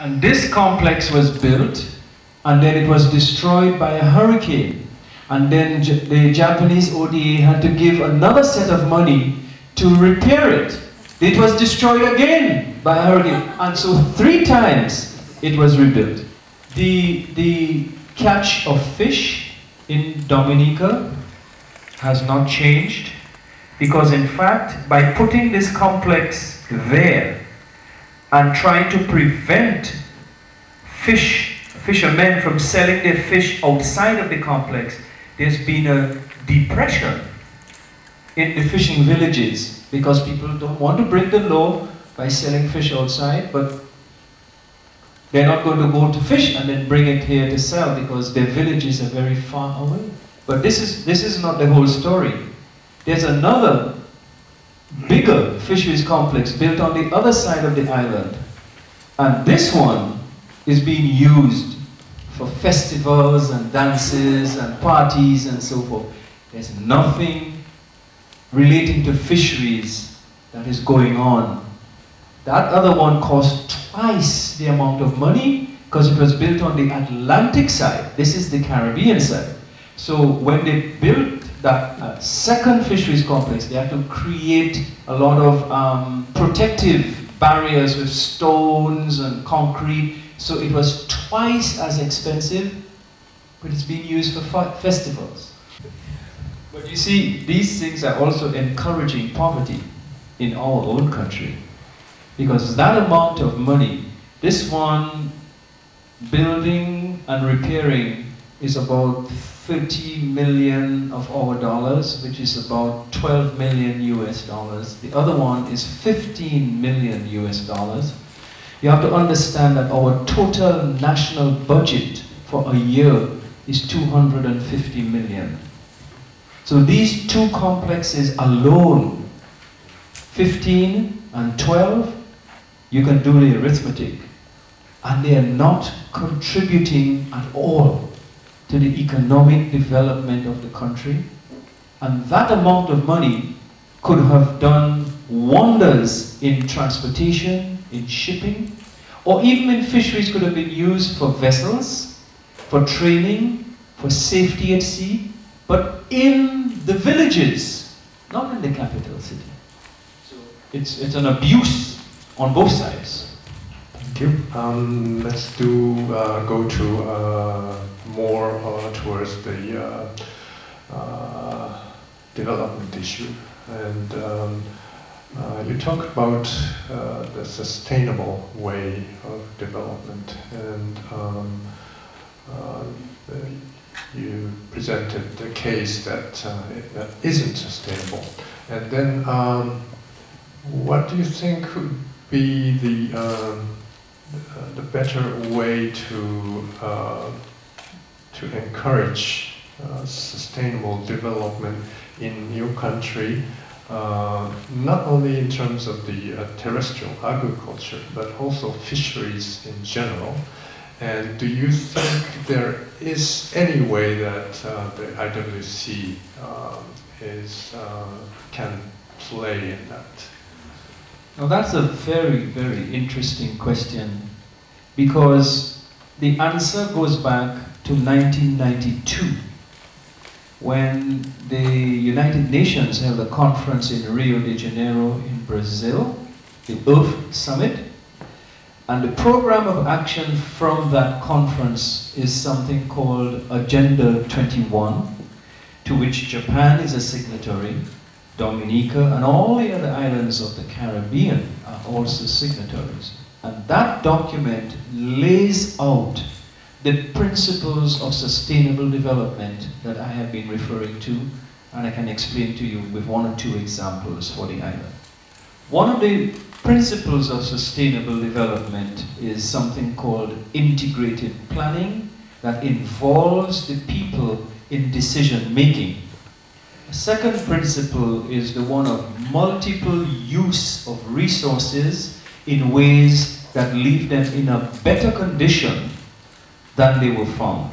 And this complex was built, and then it was destroyed by a hurricane. And then the Japanese ODA had to give another set of money to repair it. It was destroyed again by a hurricane. And so 3 times it was rebuilt. The catch of fish in Dominica has not changed, because in fact, by putting this complex there and trying to prevent fishermen from selling their fish outside of the complex, there's been a depression in the fishing villages, because people don't want to break the law by selling fish outside, but they're not going to go to fish and then bring it here to sell because their villages are very far away. But this is not the whole story. There's another bigger fisheries complex built on the other side of the island, and this one is being used for festivals and dances and parties and so forth. There's nothing relating to fisheries that is going on. That other one cost twice the amount of money because it was built on the Atlantic side. This is the Caribbean side. So when they built that second fisheries complex, they had to create a lot of protective barriers with stones and concrete. So it was twice as expensive, but it's being used for festivals. But you see, these things are also encouraging poverty in our own country. Because that amount of money, this one building and repairing is about 30 million of our dollars, which is about 12 million US dollars. The other one is 15 million US dollars. You have to understand that our total national budget for a year is 250 million. So these 2 complexes alone, 15 and 12, you can do the arithmetic, and they are not contributing at all to the economic development of the country. And that amount of money could have done wonders in transportation, in shipping, or even in fisheries. Could have been used for vessels, for training, for safety at sea, but in the villages, not in the capital city. So it's an abuse on both sides. Thank you. Let's go to more towards the development issue. And you talk about the sustainable way of development, and you presented the case that that isn't sustainable. And then, what do you think could be the better way to encourage sustainable development in your country, not only in terms of the terrestrial agriculture, but also fisheries in general? And do you think there is any way that the IWC can play in that? Now that's a very, very interesting question, because the answer goes back to 1992, when the United Nations held a conference in Rio de Janeiro in Brazil, the Earth Summit. And the program of action from that conference is something called Agenda 21, to which Japan is a signatory, Dominica and all the other islands of the Caribbean are also signatories. And that document lays out the principles of sustainable development that I have been referring to, and I can explain to you with 1 or 2 examples for the island. One of the principles of sustainable development is something called integrated planning that involves the people in decision making. A second principle is the one of multiple use of resources in ways that leave them in a better condition than they were found.